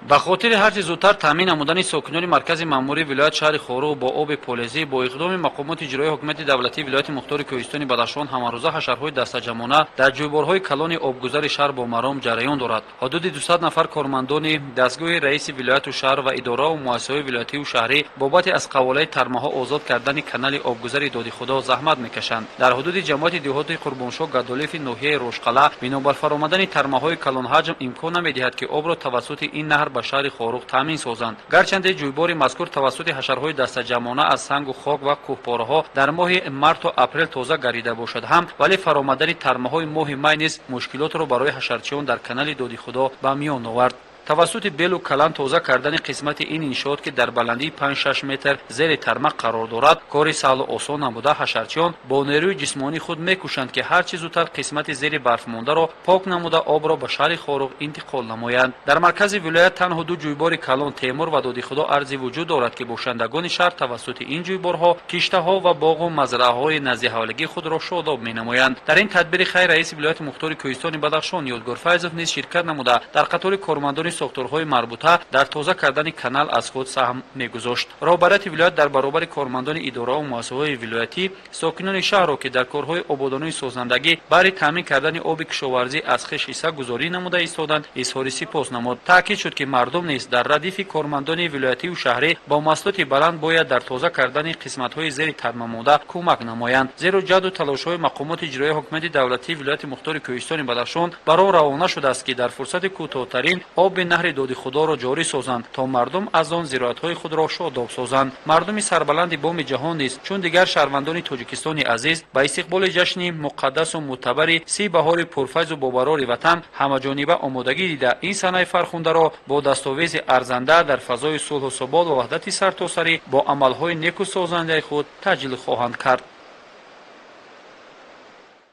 به خاطر هرچه زودتر تامین نمودن ساکنان مرکز مأموری ولایت شهر خاروق با آب پالزی با اقدام مقامات اجرایی حکومت دولتی ولایت مختار کوهستان بدخشان همروزه حشرهای دسته‌جمعانه در جویبارهای کلان آبگذر شهر با مرام جریان دارد. حدود 200 نفر کارمندان دستگاه رئیس ولایت و شهر و اداره و مؤسسه‌های ولایتی و شهری بابت از قواله ترمه‌ها آزاد کردن کانال آبگذر داد خدا زحمت میکشند. در حدود جماعت دهات قربانشاه گدالیف ناحیه روشقلا بنابر فرآمدن ترمه‌های کلان حجم امکان نمی‌دهد که آب را توسط این نهر به شهر خاروق تامین سازند. گرچند جویبار مذکور توسط حشرهای دسته‌جمعانه از سنگ و خاک و کوهپاره‌ها در ماه مارس تا اپریل تازه گردیده باشد هم ولی فرآمدن ترمه‌های ماه می نیز مشکلات را برای حشرچیان در کانال داد خدا به میان آورد. توسط بیل و کلان تازه کردن قسمت این انشاءات که در بلندی 5-6 متر زیر ترمق قرار دارد کاری سهل و آسان نبوده. حشرچیان با نیروی جسمانی خود میکوشند که هر چه زودتر قسمت زیر برف مانده را پاک نموده آب را به شهر خاروق انتقال نمایند. در مرکز ولایت تنها دو جویبار کلان تیمور و داد خدا ارزی وجود دارد که باشندگان شهر توسط این جویبارها کشته‌ها و باغ و مزرعه‌های نزدیک حوالگی خود را شاداب مینمایند. در این تدبیر خیر رئیس ولایت مختار کوهستان بدخشان یادگار فیضов نیز شرکت نموده در قطار کارمندان ساختارهای مربوطه در تازه کردن کانال از خود سهم میگذاشت. رهبرت ولایت در برابر کارمندان اداره و مؤسسه‌های ولایتی ساکنان شهر را که در کارهای آبادانی سازندگی برای تامین کردن آب کشاورزی از خویش حصه گذاری نموده ایستادند اظهار سپاس نمود. تاکید شد که مردم نیز در ردیف کارمندان ولایتی و شهری با مسئولیت بلند باید در تازه کردن قسمت‌های زیر ترمه مانده کمک نمایند، زیرا جهد و تلاش‌های مقامات اجرایی حکومت دولتی ولایت مختار کوهستان بدخشان برای روانه شده است که در فرصت کوتاه‌ترین آب نهر داد خدا را جاری سازند تا مردم از آن زراعت‌های خود را شاداب سازند. مردم سربلند بام جهان نیز چون دیگر شهروندان تاجیکستان عزیز به استقبال جشن مقدس و معتبر سی بهار پرفیض و باقرار وطن همه‌جانبه آمادگی دیده این صحنه فرخنده را با دستاویز ارزنده در فضای صلح و ثبات و وحدت سرتاسری با عمل‌های نیک و سازنده خود تجلیل خواهند کرد.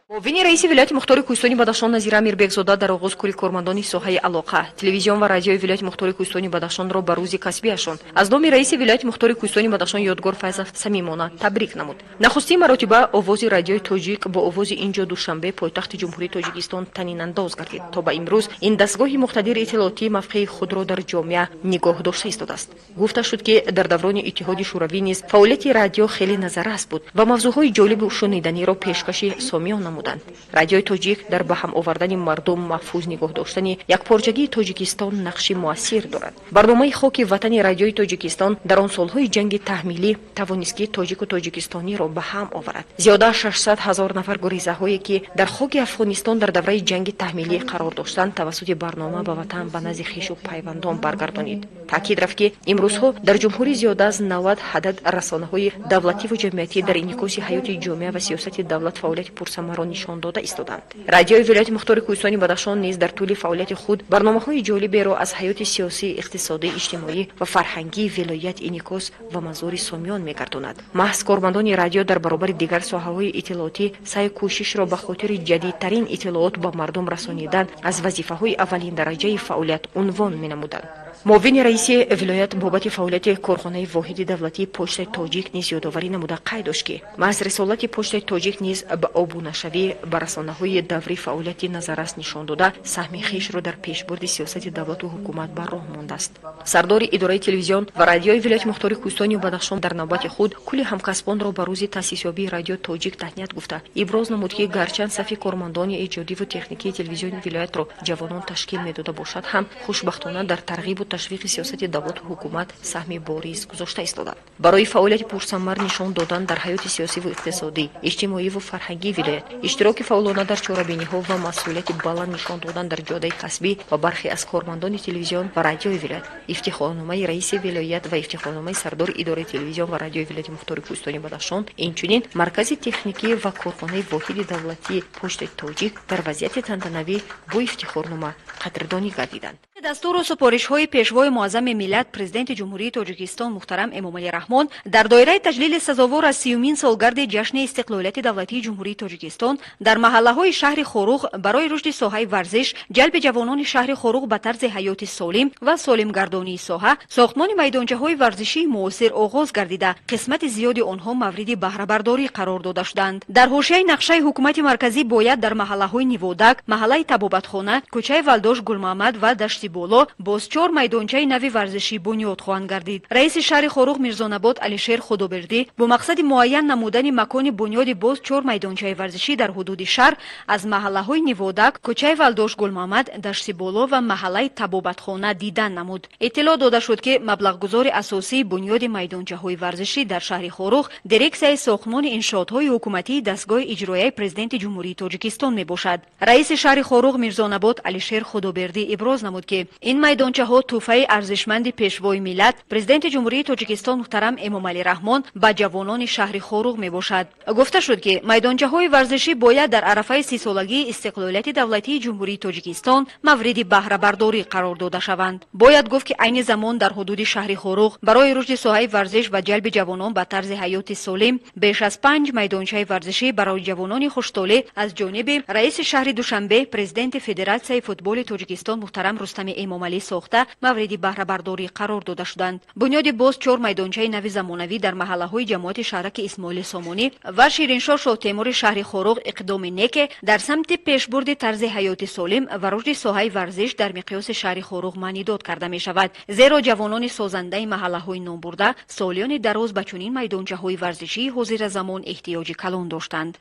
معاون رئیس ولایت مختار کوهستان بدخشان نظیر امیربگزاده در آغاز کل کارمندان ساحه علاقه تلویزیون و رادیوی ولایت مختار کوهستان بدخشان را به روز کسبیشان از نام رئیس ولایت مختار کوهستان بدخشان یادگار فیضов صمیمانه تبریک نمود. نخستین مرتبه آواز رادیوی تاجیک با آواز اینجا دوشنبه پایتخت جمهوری تاجیکستان تنین انداز گردید تا به امروز این دستگاه مقتدر اطلاعاتی موقع خود را در جامعه نگاه داشته ایستاده است. گفته شد که در دوران اتحاد شوروی نیز فعالیت رادیو خیلی نظررس بود و موضوعهای جالب و شنیدنی را پیشکش سامیان نمودند. رادیوی تاجیک در به هم آوردن مردم محفوظ نگاه داشتن یک پارچگی تاجیکستان نقش موثر دارد. برنامه خاک وطن رادیوی تاجیکستان در آن سالهای جنگ تحمیلی توانست که تاجیک و تاجیکستانی را به هم آورد. زیاده 600,000 نفر گریزه‌هایی که در خاک افغانستان در دوره جنگ تحمیلی قرار داشتند توسط برنامه به وطن به نزد خویش و پیوندان برگردانید. تاکید رفت که امروزها در جمهوری زیاده از 90 عدد رسانه‌های دولتی و جمعیتی در انعکاس حیات جامعه و سیاست دولت فعالیت پرثمر نشان داده ایستادند. رادیوی ولایت مختار کوهستان بدخشان نیز در طول فعالیت خود برنامه‌های جالبی را از حیات سیاسی، اقتصادی، اجتماعی و فرهنگی ولایت انعکاس و منظور سامیان می‌گرداند. محض کارمندان رادیو در برابر دیگر ساحه‌های اطلاعاتی سعی کوشش را به خاطر جدیدترین اطلاعات به مردم رسانیدن از وظیفه‌های اولین درجه فعالیت عنوان می‌نمودند. معاون رئیس ولایت بابت فعالیت کارخانه واحد دولتی پشت تاجیک نیز یادآوری نموده قید داشت که محض رسالت پشت تاجیک نیز به آبونشوی بر رسانه‌های دوری فعالیت نظررس نشان داده سهم خویش را در پیشبرد سیاست دولت و حکومت بر راه مانده است. سردار اداره تلویزیون و رادیوی ولایت مختار کوهستان بدخشان در نوبت خود کل همکسبان را به روز تأسیسیابی رادیو تاجیک تهنیت گفته ابراز نمود که گرچند صف کارمندان ایجادی و تکنیکی تلویزیون ولایت را جوانان تشکیل میداده باشد هم خوشبختانه در ترغیب و تشویق سیاست دولت و حکومت سهم باریز گذاشته ایستادند. برای فعالیت پرثمر نشان دادن در حیات سیاسی و اقتصادی، اجتماعی و فرهنگی ولایت، اشتراک فعالانه در چاره‌بینی‌ها و مسئولیت بلند نشان دادن در جاده کسبی و برخی از کارمندان تلویزیون و رادیوی ولایت، افتخارنامه رئیس ولایت و افتخارنامه سردار اداره تلویزیون و رادیوی ولایت مختار کوهستان بدخشان، اینچنین مرکز تکنیکی و کارخانه واحد دولتی پشت تاجیک در وضعیت تنتنوی با افتخارنامه قدردانی گردیدند. دستور و سپارش‌های پیشوای معظم ملت پرزیدنت جمهوری تاجیکستان محترم امامعلی رحمان در دایره تجلیل سزاوار از 30مین سالگرد جشن استقلالیت دولتی جمهوری تاجیکستان در محله‌های شهر خاروق برای رشد ساحه ورزش، جلب جوانان شهر خاروق به طرز حیات سالم و سالمگردانی ساحه، ساختمان میدانچه‌های ورزشی معاصر آغاز گردیده قسمت زیادی آنها مورد بهره برداری قرار داده شدند. در حاشیه نقشه حکومت مرکزی باید در محله‌های نیوادک، محله طبابتخانه، کوچه والدوش گل محمد و دشت بولو باز 4 میدانچه نوی ورزشی بنیاد خواهند گردید. رئیس شهر خاروق میرزان‌آباد علیشیر خدابردی با مقصد معین نمودن مکان بنیاد باز 4 میدانچه ورزشی در حدود شهر از محله‌های نوادک، کوچه والدوش گل محمد، دشت بولو و محله طبابتخانه دیدن نمود. اطلاع داده شد که مبلغ اساسی بنیاد میدانچه‌های ورزشی در شهر خاروق دیرکسیای ساختمان انشاءات‌های حکومتی دستگاه اجرایی پرزیدنت جمهوری تاجیکستان میباشد. رئیس شهر خاروق میرزان‌آباد علیشیر خدابردی ابراز نمود که این میدانچه‌ها تحفه ارزشمند پیشوای ملت پرزیدنت جمهوری تاجیکستان محترم امامعلی رحمان به جوانان شهر خاروق میباشد. گفته شد که میدانچه‌های ورزشی باید در عرفه 30 سالگی استقلالیت دولتی جمهوری تاجیکستان مورد بهره برداری قرار داده شوند. باید گفت که عین زمان در حدود شهر خاروق برای رشد ساحه ورزش و جلب جوانان به طرز حیات سالم بیش از 5 میدانچه ورزشی برای جوانان خوش‌طالع از جانب رئیس شهر دوشنبه پرزیدنت فدراسیون فوتبال تاجیکستان محترم رستم امامعلی ساخته مورد بهره برداری قرار داده شدند. بنیاد باز 4 میدانچه نوی زمانوی در محله‌های جماعت شهرک اسماعیل سامانی و شیرینشاه شاه تیمور شهر خاروق اقدام نیک در سمت پیشبرد طرز حیات سالم و رشد ساحه ورزش در مقیاس شهر خاروق معنی داد کرده می شود. زیرا جوانان سازنده محله‌های نام برده سالیان دراز به چنین میدانچه‌های ورزشی حاضر زمان احتیاج کلان داشتند.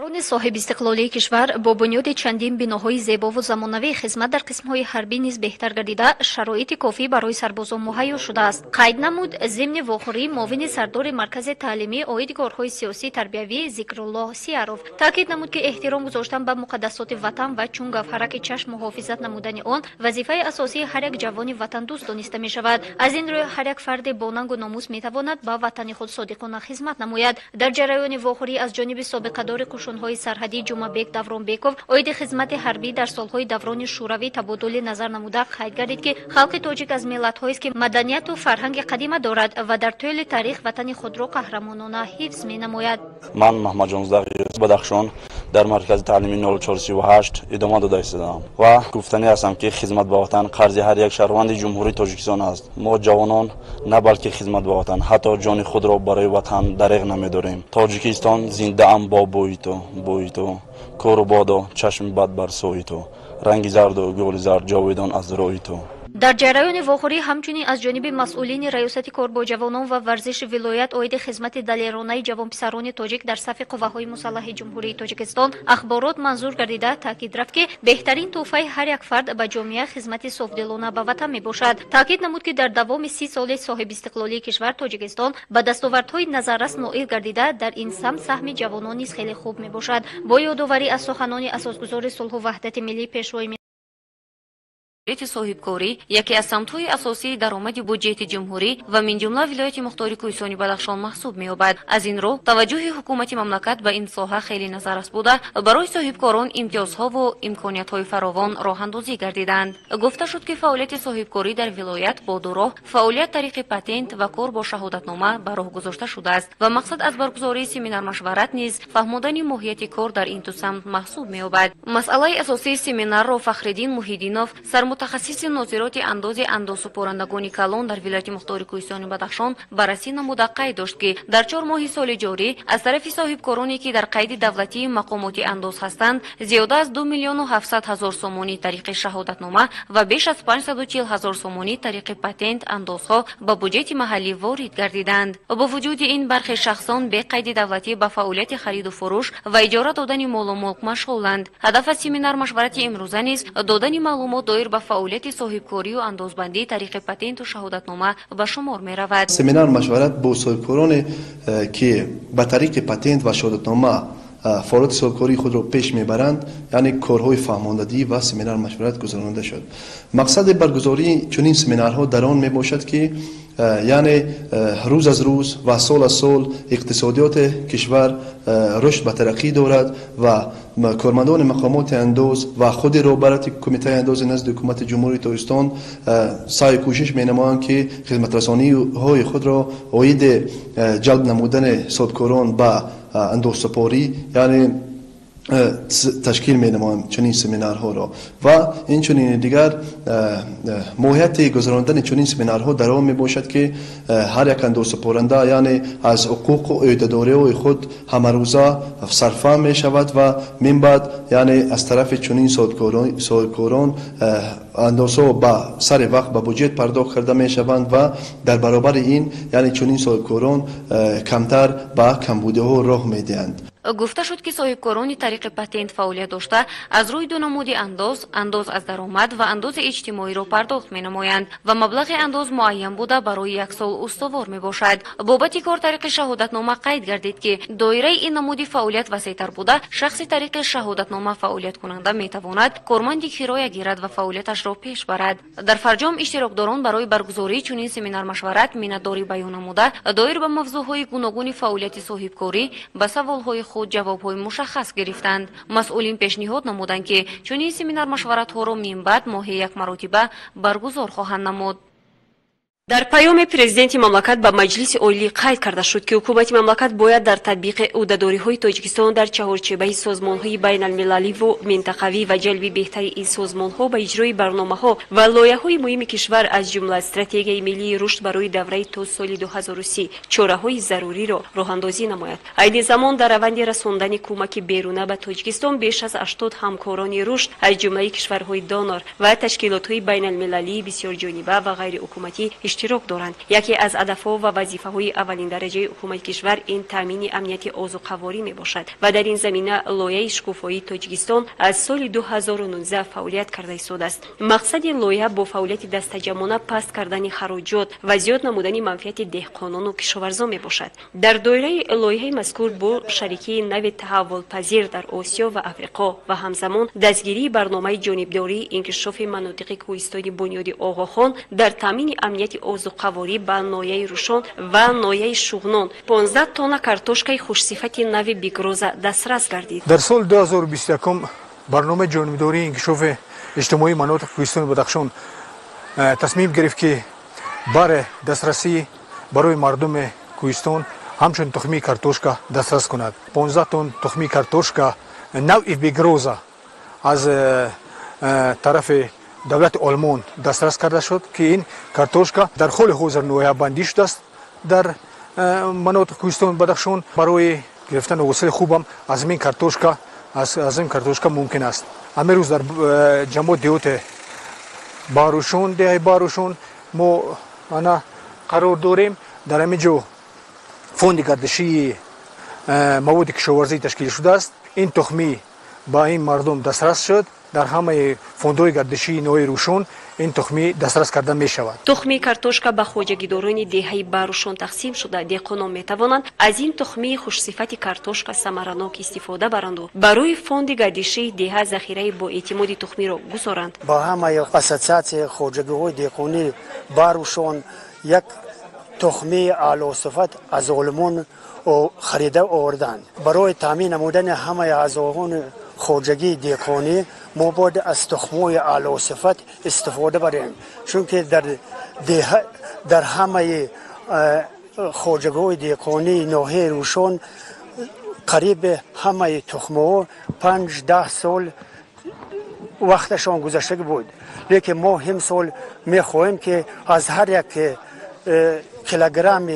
رون صاحب استقلالی کشور با بنیاد چندین بناهای زیبا و زمانوی خدمت در قسم‌های حربی نیز بهتر گردیده شرایط کافی برای سربازان مهیا شده است. قید نمود ضمن واخوری معاون سردار مرکز تعلیمی عاید کارهای سیاسی تربیوی ذکرالله سیاروف تاکید نمود که احترام گذاشتن به مقدسات وطن و چون گوهرک چشم محافظت نمودن آن وظیفه اساسی هر یک جوان وطن دوست دانسته می شود. از این روی هر یک فرد با ننگ و ناموس می تواند به وطن خود صادقانه خدمت نماید. در جریان واخوری از جانب سابقه‌دار های سرحدی جمعبک دورانبکوف عاید خدمت حربی در سالهای دوران شوروی تبادل نظر نموده قید گردید که خلق تاجیک از ملت‌هایی است که مدنیت و فرهنگ قدیمی دارد و در طول تاریخ وطن خود را قهرمانانه حفظ می‌نماید. من محمد از بدخشان در مرکز تعلیمی 0438 ادامه داده هستم و گفتنی هستم که خدمت به وطن قرض هر یک شهروند جمهوری تاجیکستان است. ما جوانان نه بلکه خدمت به وطن حتی جان خود را برای وطن دریغ نمی‌داریم. تاجیکستان زنده ام با بوی تو کور و باد و چشم بد بر سوی تو رنگ زرد و گل زرد جاویدان از روی تو. در جریان واخوری همچنین از جانب مسئولین ریاست کار با جوانان و ورزش ولایت عاید خدمت دلیرانه جوان پسران تاجیک در صف قوه‌های مسلح جمهوری تاجیکستان اخبارات منظور گردیده تاکید رفت که بهترین تحفه هر یک فرد به جامعه خدمت صافدلانه به وطن میباشد. تاکید نمود که در دوام 30 سال صاحب استقلالی کشور تاجیکستان به دستاوردهای نظررس نائل گردیده در این سهم جوانان نیز خیلی خوب میباشد. با یادآوری از سخنان اساسگزار صلح و وحدت ملی پیشوای صاحبکاری یکی از سمت‌های اساسی درآمد بودجه جمهوری و من جمله ولایت مختار کوهستانی بدخشان محسوب می‌یابد. از این رو توجه حکومت مملکت به این ساحه خیلی نظررس بوده برای صاحبکاران امتیازها و امکانیت‌های فراوان راه‌اندازی گردیدند. گفته شد که فعالیت صاحبکاری در ولایت با دو راه فعالیت طریق پتنت و کار با شهادتنامه به راه گذاشته شده است و مقصد از برگزاری سمینار مشورت نیز فهماندن ماهیت کار در این دو سمت محسوب می‌یابد. مسئله اساسی سمینار را فخرالدین محیدینوف متخصص ناظرات اندازسپارندگان کلان در ولایت مختار کوهستان بدخشان بررسی نموده قید داشت که در 4 ماه سال جاری از طرف صاحبکارانی که در قید دولتی مقامات انداز هستند زیاده از 2,700,000 سومانی طریق شهادتنامه و بیش از 540,000 سومانی طریق پتنت اندازها به بودجه محلی وارد گردیدند. با وجود این برخی شخصان به قید دولتی به فعالیت خرید و فروش و اجاره دادن مال و ملک مشغولند. هدف سمینار مشورت امروزه نیز دادن معلومات دایر به فعالیت صاحبکاری و اندازبندی طریق پتنت و شهادتنامه به شمار می رود. سمینار مشورت با صاحبکاران که به طریق پتنت و شهادتنامه فعالیت صاحبکاری خود را پیش میبرند یعنی کارهای فهماندهی و سمینار مشورت گذرانده شد. مقصد برگزاری چنین سمینارها در آن می باشد که یعنی روز از روز و سال از سال اقتصادیات کشور رشد به ترقی دارد و کارمندان مقامات انداز و خود رهبرت کمیته انداز نزد حکومت جمهوری تاجیکستان سعی کوشش می‌نمایند که خدمت رسانی های خود را عاید جلب نمودن صاحبکاران به اندازسپاری یعنی تشکیل می نمایم چنین سمینارها را و این چنین دیگر موهیت گذراندن چنین سمینارها در آن می باشد که هر یک اندو سپرنده یعنی از حقوق و عهدهداری خود همه روزه صرفه می شود و من بعد یعنی از طرف چنین صاحبکاران اندازه با سر وقت به بودجه پرداخت کرده می شوند و در برابر این یعنی چنین صاحبکاران کمتر به کمبودی ها راه می دهند. گفته شد که صاحبکاران طریق پتنت فعالیت داشته از روی دو نمود انداز از درآمد و انداز اجتماعی را پرداخت می نمایند و مبلغ انداز معین بوده برای یک سال استوار می باشد. بابت کار طریق شهادتنامه قید گردید که دایره این نمود فعالیت وسیع‌تر بوده، شخص طریق شهادتنامه فعالیت کننده می تواند کارمندی کرایه گیرد و فعالیتش را پیش برد. در فرجام اشتراکداران برای برگزاری چنین سمینار مشورت منتداری بیان نموده دایر به موضوعهای گوناگون فعالیت صاحبکاری به سوالهای خود جوابهای مشخص گرفتند. مسئولین پیشنهاد نمودند که چنین سمینار مشورت‌ها را من بعد ماهی یک مرتبه برگزار خواهند نمود. در پیام پرزیدنت مملکت به مجلس عالی قید کرده شد که حکومت مملکت باید در تطبیق عهدهداری‌های تاجیکستان در چهارچوبه سازمان‌های بین المللی و منطقوی و جلب بهتری این سازمان‌ها به اجرای برنامه‌ها و لایحه‌های مهم کشور از جمله استراتژی ملی رشد برای دوره تا سال 2030 چاره‌های ضروری را راه‌اندازی نماید. عین زمان در روند رساندن کمک بیرونه به تاجیکستان بیش از 80 همکاران رشد از جمله کشورهای دانور و تشکیلات‌های بین المللی بسیار جانبه و غیر حکومتی اشتراک دارند. یکی از اهداف و وظیفه‌های اولین درجه حکومت کشور این تامین امنیت آذوقه‌واری میباشد و در این زمینه لایحه شکوفایی تاجیکستان از سال 2019 فعالیت کرده ایستاده است. مقصد این لایحه با فعالیت دستجمعانه پست کردن خراجات و زیاد نمودن منفعت دهقانان و کشاورزان میباشد. در دایره لایحه مذکور با شریکی نو تحول پذیر در آسیا و افریقا و همزمان دستگیری برنامه جانبداری انکشاف مناطق کوهستانی بنیاد آقاخان در تامین امنیت آذوقه‌واری به ناحیه روشن و ناحیه شغنان 15 تن کارتوشکای خوشصفت نو بیگروز دسترس گردید. در سال 2021 برنامه جانبداری انکشاف اجتماعی مناطق کوهستان بدخشان تصمیم گرفت که برای دسترسی برای مردم کوهستان همچون تخمی کارتوشکا دسترس کند. 15 تن تخمی کارتوشکا نو بیگروز از طرف دولت آلمان دسترس کرده شد که این کارتوشکا در خول حوزه نویه بندی شده است در مناطق کوهستان بدخشان. برای گرفتن حاصل خوبم از این کارتوشکا ممکن است. امروز در جمع دیوت باروشون ده باروشون ما قرار داریم. در همینجا فوند گردشی مواد کشاورزی تشکیل شده است. این تخمی با این مردم دسترس شد. در همه فوندهای گردشی نوع روشون این تخمی دسترس کرده می شود. تخمی کارتوشکا به خواجگیداران دهه باروشون تقسیم شده. دهقانان می توانند از این تخمی خوشصفت کارتوشکا ثمرناک استفاده برند و برای فوند گردشی دهه ذخیره با اعتماد تخمی را گذارند. با همه اساسیاسیون خواجگی‌های دهقانی باروشون یک تخمی اعلی صفت از آلمان خریده آوردند. برای تامین نمودن همه اعضاءان خواجگی دهقانی ما باید از تخم‌های اعلی صفت استفاده بریم، چون که در همه خواجگی‌های دهقانی ناحیه روشن قریب همه تخم‌ها 5-10 سال وقتشان گذشته بود. لیکن ما هم سال می‌خواهیم که از هر یک کیلوگرم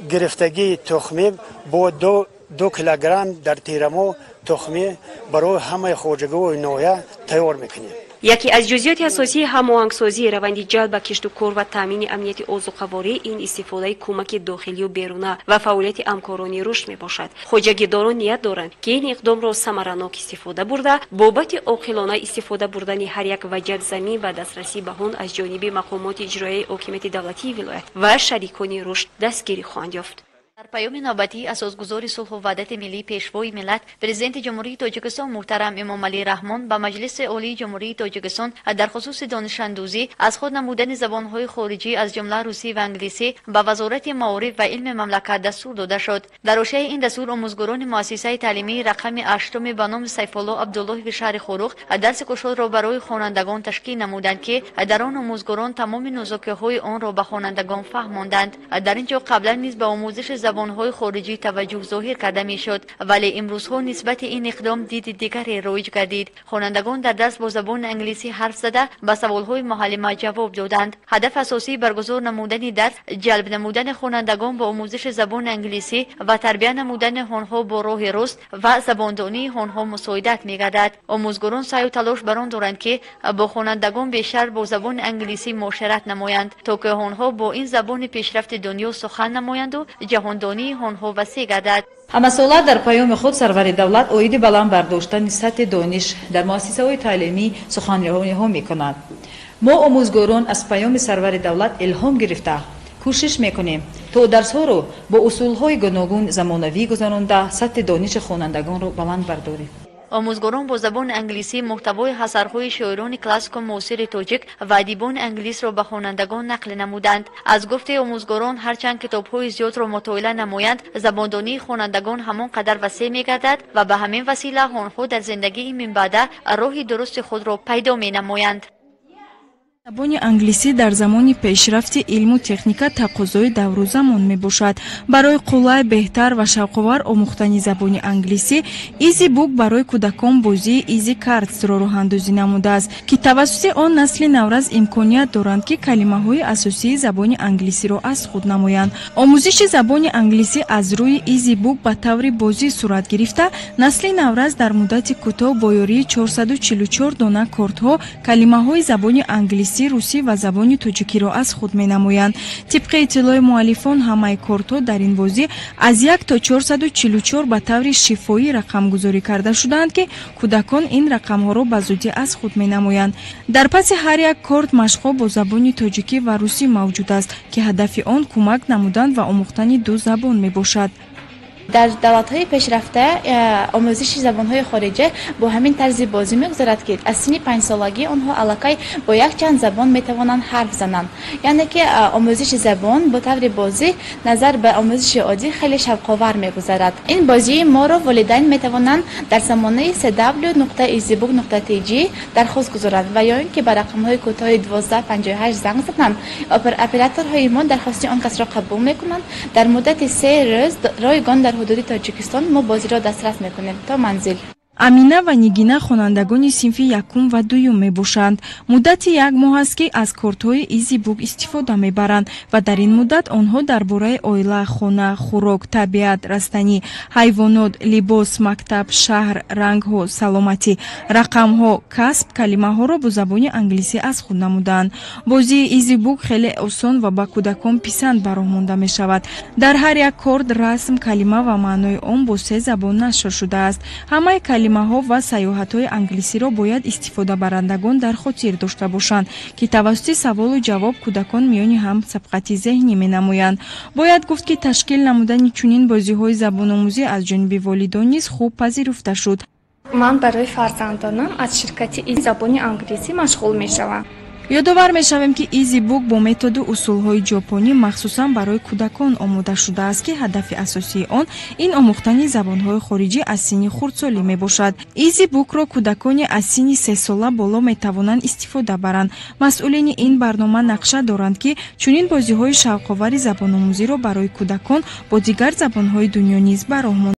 گرفتگی تخمی با 2 کیلوگرم در تیرمو تخمی برای همه خواجگی‌های ناحیه تیار میکنیم. یکی از جزئیات اساسی هماهنگسازی روند جلب کشت و کار و تامین امنیت آذوقه‌واری این استفاده کمک داخلی و بیرونه و فعالیت همکارانی رشد میباشد. خواجگیداران نیت دارند که این اقدام را ثمرناک استفاده برده بابت عاقلانه استفاده بردن هر یک وجه زمین و دسترسی به آن از جانب مقامات اجرایی حاکمیت دولتی ولایت و شریکان رشد دستگیری خواهند یافت. در پیام نوبتی اساسگزار صلح و وحدت ملی پیشوای ملت پرزیدنت جمهوری تاجیکستان محترم امامعلی رحمان به مجلس عالی جمهوری تاجیکستان در خصوص دانش اندوزی از خود نمودن زبانهای خارجی از جمله روسی و انگلیسی به وزارت معارف و علم مملکت دستور داده شد. در حاشیه این دستور آموزگاران مؤسسه تعلیمی رقم 8 به نام سیف‌الله عبدالله شهر خروخ درس کشاد را برای خوانندگان تشکیل نمودند که در آن آموزگاران تمام نزاکی‌های آن را به خوانندگان فهماندند. در اینجا قبلا نیز به آموزش забонҳои хориҷӣ таваҷҷӯҳ зоҳир карда мешуд, вале имрӯзҳо нисбати ин иқдом диди дигаре роиҷ гардид. хонандагон дар даст бо забони англисӣ ҳарф зада ба саволҳои муаллима ҷавоб доданд. ҳадаф асосии баргузор намудани дарс ҷалб намудани хонандагон ба омӯзиши забони англисӣ ва тарбия намудани онҳо бо роҳи руст ва забондонии онҳо мусоидат мегардад. омӯзгорон саъю талош бар он доранд ки бо хонандагон бештар бо забони англисӣ муошират намоянд, то ки онҳо бо ин забони пешрафти дунё сухан намоянду ҷаҳондонии онҳо васеъ гардад. ҳамасола дар паёми худ сарвари давлат оиди баланд бардоштани сатҳи дониш дар муассисаҳои таълимӣ суханрониҳо мекунад. мо омӯзгорон аз паёми сарвари давлат илҳом гирифта кӯшиш мекунем то дарсҳоро бо усулҳои гуногун замонавӣ гузаронда сатҳи дониши хонандагонро баланд бардорем. омӯзгорон бо забони англисӣ муҳтавои асарҳои шоирони классику муосири тоҷик ва адибони англисро ба хонандагон нақл намуданд. аз гуфтаи омӯзгорон ҳарчанд китобҳои зиёдро мутоила намоянд, забондонии хонандагон ҳамон қадар васеъ мегардад ва ба ҳамин васила онҳо дар зиндагии минбаъда роҳи дурусти худро пайдо менамоянд. забони англисӣ дар замони пешрафти илму техника тақозои давру замон мебошад. барои қулай беҳтар ва шавқовар омӯхтани забони англисӣ изи бук барои кӯдакон бозии изи картсро роҳандозӣ намудааст, ки тавассути он насли навраз имконият доранд ки калимаҳои асосии забони англисиро аз худ намоянд. омӯзиши забони англисӣ аз рӯи изи бук ба таври бозӣ сурат гирифта, насли навраз дар муддати кӯтоҳ бо ёрии 444 дона кортҳо калимаҳои забони англисӣ русӣ ва забони тоҷикиро аз худ менамоянд. тибқи иттилои муаллифон ҳамаи кортҳо дар ин бозӣ аз 1 то 444 ба таври шифоӣ рақамгузорӣ карда шудаанд, ки кӯдакон ин рақамҳоро ба зудӣ аз худ менамоянд. дар паси ҳар як корт машқҳо бо забони тоҷикӣ ва русӣ мавҷуд аст, ки ҳадафи он кӯмак намудан ва омӯхтани ду забон мебошад. дар давлатҳои пешрафта омӯзиши забонҳои хориҷӣ бо ҳамин тарзи бозӣ мегузарад, ки аз синни 5 солагӣ онҳо аллакай бо якчанд забон метавонанд ҳарф зананд. яъне ки омӯзиши забон бо таври бозӣ назар ба омӯзиши оддӣ хеле шавқовар мегузарад. ин бозии моро волидайн метавонанд дар самонаи cw.easybook.tg дархост гузоранд ва ё ин ки ба рақамҳои кӯтоҳи 1258 занг зананд. операторҳои мо дархости он касро қабул мекунанд. дар муддати 3 рӯз ройгон дар ҳудуди Тоҷикистон мо бозиро дастрас мекунем то манзил. амина ва нигина хонандагони синфи якум ва дуюм мебошанд. муддати 1 моҳ аст ки аз кортҳои изи бук истифода мебаранд ва дар ин муддат онҳо дар бораи оила, хона, хӯрок, табиат, растанӣ, ҳайвонот, либос, мактаб, шаҳр, рангҳо, саломатӣ, рақамҳо, касб калимаҳоро бо забони англисӣ аз худ намуданд. бозии изи бук хеле осон ва ба кӯдакон писанд бароҳ монда мешавад. дар ҳар як корт расм, калима ва маънои он бо 3 забон нашр шудааст. ҳамаи калимаҳо ва саёҳатҳои англисиро бояд истифодабарандагон дар хотир дошта бошанд, ки тавассути саволу ҷавоб кӯдакон миёни ҳам сабқати зеҳнӣ менамоянд. бояд гуфт, ки ташкил намудани чунин бозиҳои забономӯзӣ аз ҷониби волидон низ хуб пазируфта шуд. ман барои фарзандонам аз ширкати ин забони англисӣ машғул мешавам. ёдовар мешавем, ки изи бук бо методу усулҳои ҷопонӣ махсусан барои кӯдакон омода шудааст, ки ҳадафи асосии он ин омӯхтани забонҳои хориҷӣ аз синни хурдсолӣ мебошад. изи букро кӯдакони аз синни 3 сола боло метавонанд истифода баранд. масъулини ин барнома нақша доранд, ки чунин бозиҳои шавқовари забономӯзиро барои кӯдакон бо дигар забонҳои дунё низ бароҳ монанд.